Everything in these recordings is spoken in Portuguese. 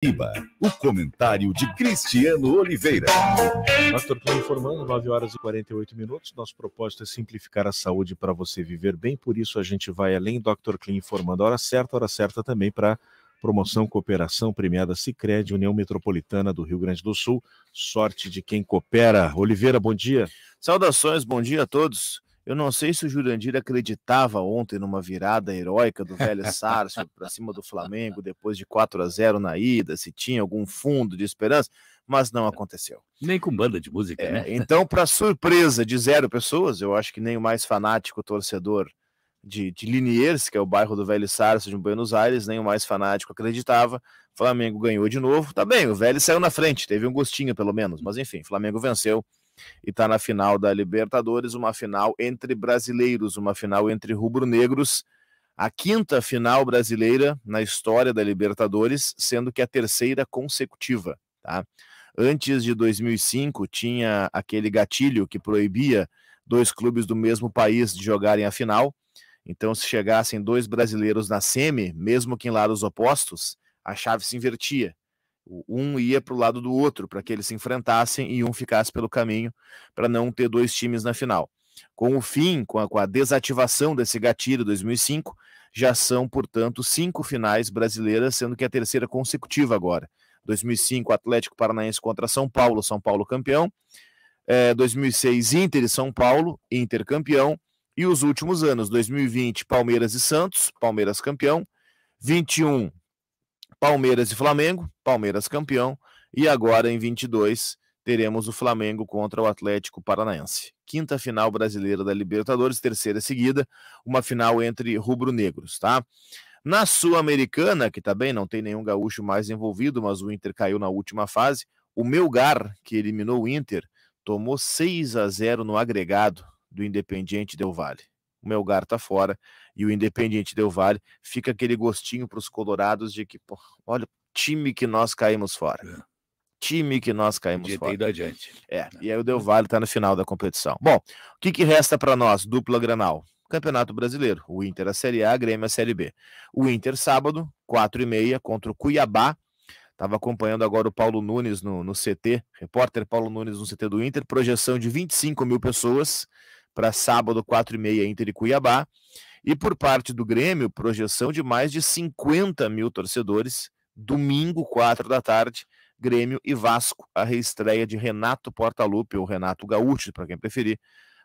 Iba, o comentário de Cristiano Oliveira. Dr. Clean informando, 9 horas e 48 minutos. Nosso propósito é simplificar a saúde para você viver bem, por isso a gente vai além. Dr. Clean informando a hora certa também para promoção, cooperação premiada Sicredi, União Metropolitana do Rio Grande do Sul. Sorte de quem coopera. Oliveira, bom dia. Saudações, bom dia a todos. Eu não sei se o Jurandir acreditava ontem numa virada heróica do velho Sarsfield para cima do Flamengo depois de 4-0 na ida, se tinha algum fundo de esperança, mas não aconteceu. Nem com banda de música, né? Então, para surpresa de 0 pessoas, eu acho que nem o mais fanático torcedor de Liniers, que é o bairro do velho Sarsfield em Buenos Aires, nem o mais fanático acreditava. O Flamengo ganhou de novo. Tá bem, o velho saiu na frente, teve um gostinho pelo menos, mas enfim, o Flamengo venceu. E está na final da Libertadores, uma final entre brasileiros, uma final entre rubro-negros, a 5ª final brasileira na história da Libertadores, sendo que a 3ª consecutiva, tá? Antes de 2005 tinha aquele gatilho que proibia 2 clubes do mesmo país de jogarem a final, então se chegassem 2 brasileiros na semi, mesmo que em lados opostos, a chave se invertia. Um ia para o lado do outro, para que eles se enfrentassem e um ficasse pelo caminho, para não ter 2 times na final. Com o fim, com a desativação desse gatilho 2005, já são, portanto, 5 finais brasileiras, sendo que a 3ª consecutiva agora. 2005, Atlético Paranaense contra São Paulo campeão. 2006, Inter e São Paulo, Inter campeão. E os últimos anos, 2020, Palmeiras e Santos, Palmeiras campeão. 21, Palmeiras e Flamengo, Palmeiras campeão, e agora em 22 teremos o Flamengo contra o Atlético Paranaense. 5ª final brasileira da Libertadores, 3ª seguida, uma final entre rubro-negros, tá? Na Sul-Americana, que tá bem, não tem nenhum gaúcho mais envolvido, mas o Inter caiu na última fase, o Melgar, que eliminou o Inter, tomou 6-0 no agregado do Independiente Del Valle. O Melgar tá fora e o Independiente Del Valle fica aquele gostinho para os colorados de que, pô, olha, time que nós caímos fora. Time que nós caímos fora. Ido adiante. E aí o Del Valle tá no final da competição. Bom, o que resta para nós? Dupla Granal. Campeonato Brasileiro. O Inter a Série A, Grêmio a Série B. O Inter sábado, 4h30, contra o Cuiabá. Estava acompanhando agora o Paulo Nunes no CT, repórter Paulo Nunes no CT do Inter, projeção de 25 mil pessoas para sábado, 4h30, Inter e Cuiabá. E por parte do Grêmio, projeção de mais de 50 mil torcedores, domingo, 4 da tarde, Grêmio e Vasco, a reestreia de Renato Portaluppi, ou Renato Gaúcho, para quem preferir,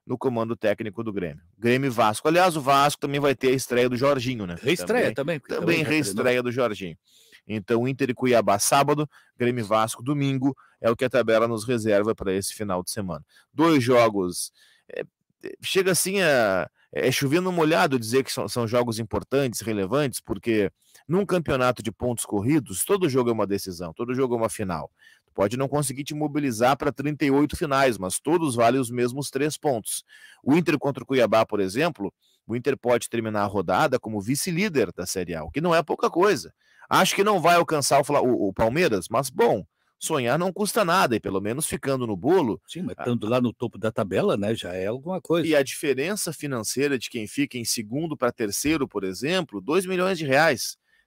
no comando técnico do Grêmio. Grêmio e Vasco. Aliás, o Vasco também vai ter a estreia do Jorginho, né? Reestreia também. Também reestreia do Jorginho. Então, Inter e Cuiabá sábado, Grêmio e Vasco domingo, é o que a tabela nos reserva para esse final de semana. 2 jogos... chega assim chovendo molhado dizer que são jogos importantes, relevantes, porque num campeonato de pontos corridos, todo jogo é uma decisão, todo jogo é uma final. Tu pode não conseguir te mobilizar para 38 finais, mas todos valem os mesmos 3 pontos. O Inter contra o Cuiabá, por exemplo, o Inter pode terminar a rodada como vice-líder da Série A, o que não é pouca coisa. Acho que não vai alcançar o Palmeiras, mas bom, sonhar não custa nada, e pelo menos ficando no bolo... Sim, mas estando lá no topo da tabela, né, já é alguma coisa. E a diferença financeira de quem fica em segundo para terceiro, por exemplo, R$2 milhões.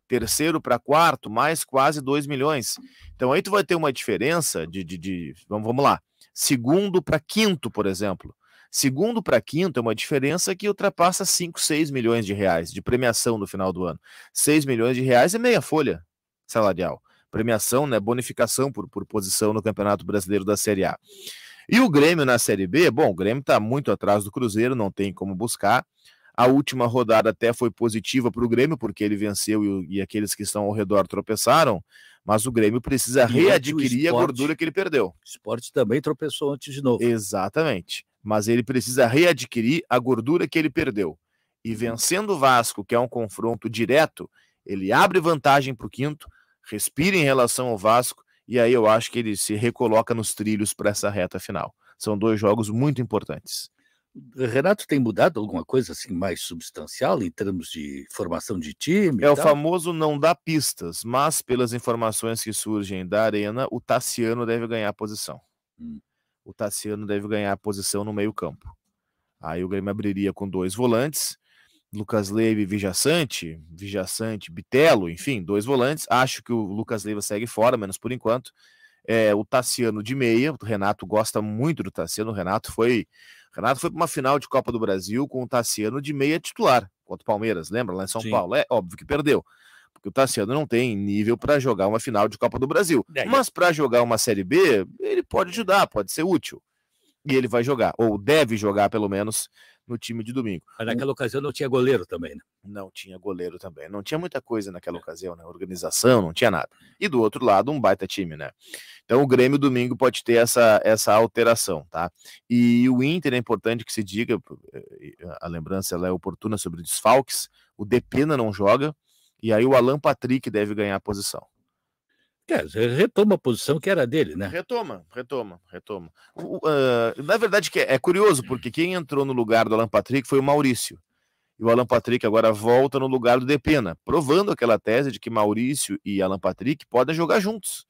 Terceiro para quarto, mais quase 2 milhões. Então aí tu vai ter uma diferença vamos lá, segundo para quinto, por exemplo. Segundo para quinto é uma diferença que ultrapassa 5, 6 milhões de reais de premiação no final do ano. 6 milhões de reais é meia folha salarial. Premiação, né, bonificação por posição no Campeonato Brasileiro da Série A. E o Grêmio na Série B, bom, o Grêmio está muito atrás do Cruzeiro, não tem como buscar. A última rodada até foi positiva para o Grêmio, porque ele venceu e aqueles que estão ao redor tropeçaram, mas o Grêmio precisa readquirir a gordura que ele perdeu. O Sport também tropeçou antes de novo. Exatamente, mas ele precisa readquirir a gordura que ele perdeu. E vencendo o Vasco, que é um confronto direto, ele abre vantagem para o quinto, respira em relação ao Vasco, e aí eu acho que ele se recoloca nos trilhos para essa reta final. São 2 jogos muito importantes. Renato tem mudado alguma coisa assim mais substancial em termos de formação de time? O famoso não dá pistas, mas pelas informações que surgem da Arena, o Tassiano deve ganhar a posição. O Tassiano deve ganhar a posição no meio-campo. Aí o Grêmio abriria com 2 volantes, Lucas Leiva e Vijaçante, Bitelo, enfim, 2 volantes. Acho que o Lucas Leiva segue fora, menos por enquanto. O Tassiano de meia, o Renato gosta muito do Tassiano. O Renato foi para uma final de Copa do Brasil com o Tassiano de meia titular contra o Palmeiras, lembra? Lá em São Paulo. É óbvio que perdeu, porque o Tassiano não tem nível para jogar uma final de Copa do Brasil. Mas para jogar uma Série B, ele pode ajudar, pode ser útil. E ele vai jogar, ou deve jogar pelo menos, no time de domingo. Mas naquela ocasião não tinha goleiro também, né? Não tinha goleiro também. Não tinha muita coisa naquela ocasião, né? Organização, não tinha nada. E do outro lado, um baita time, né? Então o Grêmio domingo pode ter essa alteração, tá? E o Inter é importante que se diga, a lembrança ela é oportuna sobre desfalques, o Depena não joga, e aí o Alan Patrick deve ganhar a posição. Retoma a posição que era dele, né? Retoma. Na verdade, que é curioso, porque quem entrou no lugar do Alan Patrick foi o Maurício. E o Alan Patrick agora volta no lugar do Depena, provando aquela tese de que Maurício e Alan Patrick podem jogar juntos.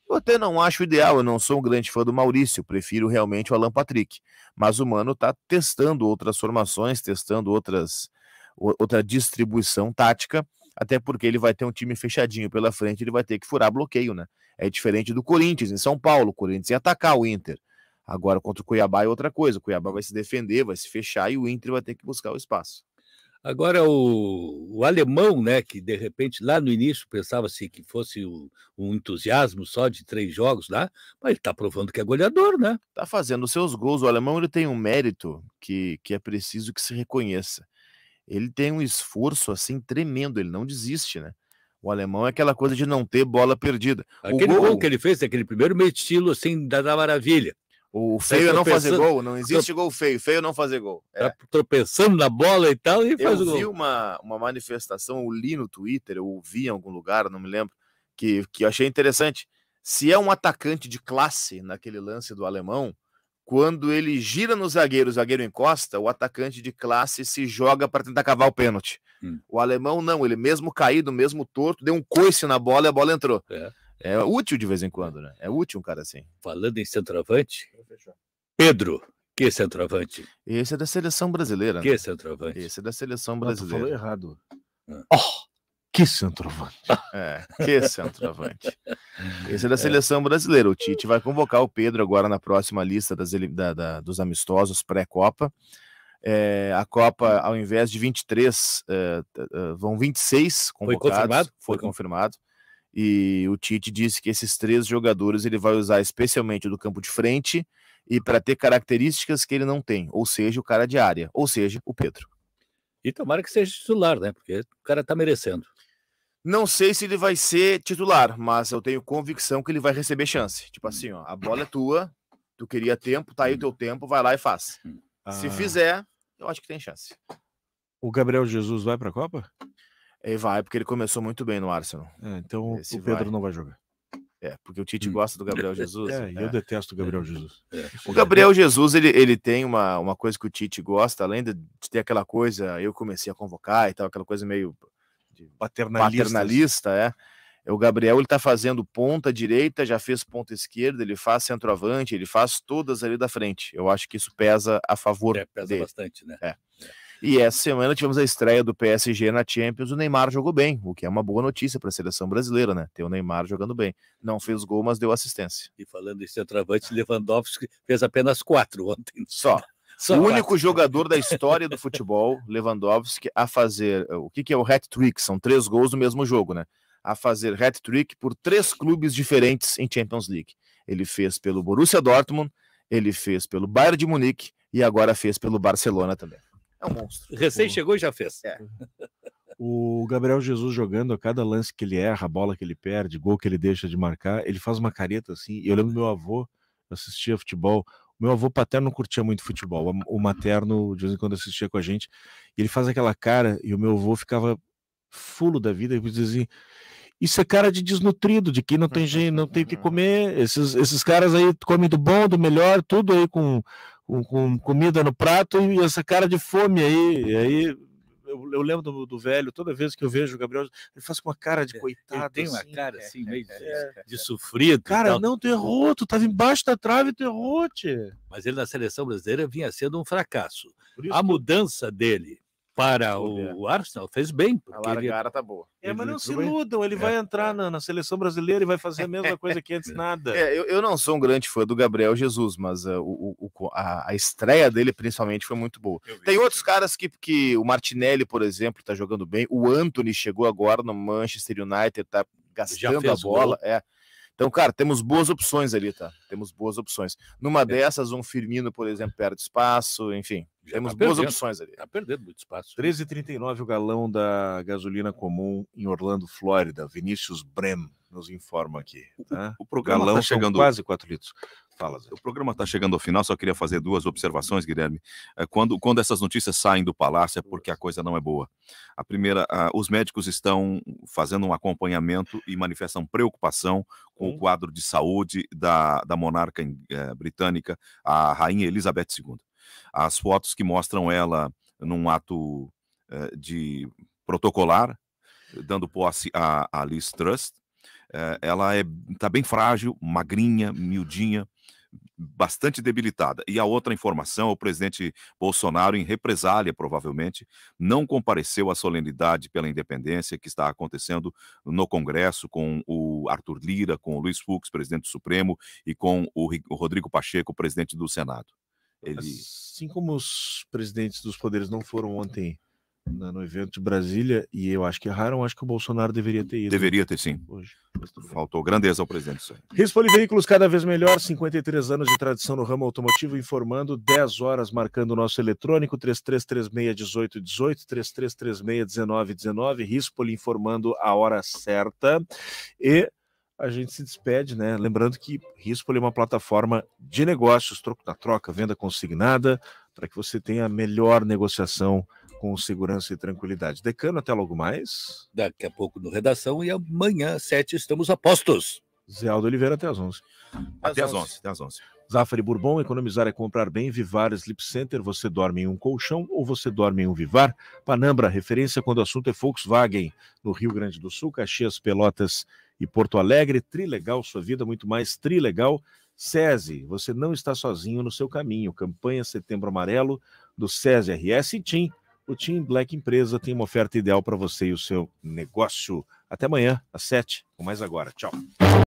Eu até não acho ideal, eu não sou um grande fã do Maurício, prefiro realmente o Alan Patrick. Mas o Mano tá testando outras formações, testando outra distribuição tática, até porque ele vai ter um time fechadinho pela frente, ele vai ter que furar bloqueio, né? É diferente do Corinthians em São Paulo, o Corinthians ia atacar o Inter. Agora contra o Cuiabá é outra coisa, o Cuiabá vai se defender, vai se fechar e o Inter vai ter que buscar o espaço. Agora o alemão, né, que de repente lá no início pensava-se que fosse um entusiasmo só de 3 jogos lá, mas ele está provando que é goleador, né? Tá fazendo seus gols, o alemão ele tem um mérito que é preciso que se reconheça. Ele tem um esforço assim tremendo, ele não desiste, né? O alemão é aquela coisa de não ter bola perdida. Aquele gol que ele fez, aquele primeiro meio de estilo assim da maravilha. O feio é não fazer gol, não existe gol feio é não fazer gol. Tá tropeçando na bola e tal e faz o gol. Eu vi uma manifestação, eu li no Twitter, eu ouvi em algum lugar, não me lembro, que eu achei interessante. Se é um atacante de classe naquele lance do alemão, quando ele gira no zagueiro, o zagueiro encosta, o atacante de classe se joga para tentar cavar o pênalti. O alemão não, ele mesmo caído, mesmo torto, deu um coice na bola e a bola entrou. É útil de vez em quando, né? É útil um cara assim. Falando em centroavante, Pedro, que centroavante? Esse é da seleção brasileira. Que centroavante? Esse é da seleção brasileira. Falou errado. Que centroavante. Que centroavante. Esse é da seleção brasileira. O Tite vai convocar o Pedro agora na próxima lista dos amistosos pré-Copa. A Copa, ao invés de 23, vão 26 convocados. Foi confirmado. E o Tite disse que esses 3 jogadores ele vai usar especialmente do campo de frente e para ter características que ele não tem, ou seja, o cara de área, ou seja, o Pedro. E tomara que seja titular, né? Porque o cara tá merecendo. Não sei se ele vai ser titular, mas eu tenho convicção que ele vai receber chance. Tipo assim, ó, a bola é tua, tu queria tempo, tá aí o teu tempo, vai lá e faz. Se fizer, eu acho que tem chance. O Gabriel Jesus vai para a Copa? Ele vai, porque ele começou muito bem no Arsenal. Então o Pedro não vai jogar. Porque o Tite gosta do Gabriel Jesus. E eu detesto o Gabriel Jesus. O Gabriel Jesus, ele tem uma coisa que o Tite gosta, além de ter aquela coisa, eu comecei a convocar e tal, aquela coisa meio paternalista, O Gabriel, ele tá fazendo ponta direita, já fez ponta esquerda, ele faz centroavante, ele faz todas ali da frente. Eu acho que isso pesa a favor dele. Bastante, né? E essa semana tivemos a estreia do PSG na Champions, o Neymar jogou bem, o que é uma boa notícia para a seleção brasileira, né? Ter o Neymar jogando bem. Não fez gol, mas deu assistência. E falando em centroavante, Lewandowski fez apenas 4 ontem. Só o único jogador da história do futebol, Lewandowski, a fazer o que é o hat-trick, são 3 gols no mesmo jogo, né? A fazer hat-trick por 3 clubes diferentes em Champions League. Ele fez pelo Borussia Dortmund, ele fez pelo Bayern de Munique e agora fez pelo Barcelona também. É um monstro. Recém chegou e já fez. O Gabriel Jesus jogando, a cada lance que ele erra, a bola que ele perde, gol que ele deixa de marcar, ele faz uma careta assim. Eu lembro do meu avô, assistia futebol. O meu avô paterno não curtia muito futebol. O materno, de vez em quando, assistia com a gente. E ele faz aquela cara e o meu avô ficava fulo da vida e dizia assim: isso é cara de desnutrido, de quem não tem jeito, não tem o que comer. Esses caras aí comem do bom, do melhor, tudo aí com comida no prato e essa cara de fome aí. E aí eu lembro do velho, toda vez que eu vejo o Gabriel, ele faz com uma cara de coitado. Ele tem uma cara assim, meio de sofrido. Cara, não, tu errou, tu tava embaixo da trave, tu errou, tchê. Mas ele na seleção brasileira vinha sendo um fracasso. A mudança dele para o Arsenal, fez bem. A largada tá boa. Mas não se iludam, ele vai entrar na seleção brasileira e vai fazer a mesma coisa que antes, nada. Eu não sou um grande fã do Gabriel Jesus, mas a estreia dele, principalmente, foi muito boa. Tem outros caras que o Martinelli, por exemplo, tá jogando bem. O Antony chegou agora no Manchester United, tá gastando a bola. Então, cara, temos boas opções ali, tá? Temos boas opções. Numa dessas, um Firmino, por exemplo, perde espaço, enfim. Temos boas opções ali. Tá perdendo muito espaço. 13,39 o galão da gasolina comum em Orlando, Flórida. Vinícius Brem nos informa aqui. Tá? O programa galão está chegando... quase 4 litros. Fala, Zé. O programa está chegando ao final, só queria fazer 2 observações, Guilherme. Quando essas notícias saem do Palácio é porque a coisa não é boa. A primeira, os médicos estão fazendo um acompanhamento e manifestam preocupação com o quadro de saúde da monarca britânica, a Rainha Elizabeth II. As fotos que mostram ela num ato de protocolar, dando posse a Liz Truss, ela está bem frágil, magrinha, miudinha, bastante debilitada. E a outra informação, o presidente Bolsonaro, em represália, provavelmente, não compareceu à solenidade pela independência que está acontecendo no Congresso com o Arthur Lira, com o Luiz Fux, presidente do Supremo, e com o Rodrigo Pacheco, presidente do Senado. Assim como os presidentes dos poderes não foram ontem no evento de Brasília, e eu acho que erraram, acho que o Bolsonaro deveria ter ido. Deveria ter, sim. Hoje. Faltou grandeza ao presidente. Isso aí. Rispoli Veículos, cada vez melhor, 53 anos de tradição no ramo automotivo, informando, 10 horas marcando o nosso eletrônico, 3336-1818, 3336-1919, Rispoli informando a hora certa, e a gente se despede, né? Lembrando que Rispoli é uma plataforma de negócios, troco da troca, venda consignada, para que você tenha a melhor negociação com segurança e tranquilidade. Decano, até logo mais. Daqui a pouco no Redação e amanhã, às 7, estamos a postos. Zé Aldo Oliveira, até às 11. Até às 11. Até às 11. Zafari Bourbon, economizar é comprar bem. Vivar Sleep Center, você dorme em um colchão ou você dorme em um Vivar. Panambra, referência quando o assunto é Volkswagen, no Rio Grande do Sul, Caxias, Pelotas e Porto Alegre. Trilegal, sua vida muito mais trilegal. SESI, você não está sozinho no seu caminho. Campanha Setembro Amarelo do SESI RS e TIM. O Team Black Empresa tem uma oferta ideal para você e o seu negócio. Até amanhã, às 7, com mais agora. Tchau.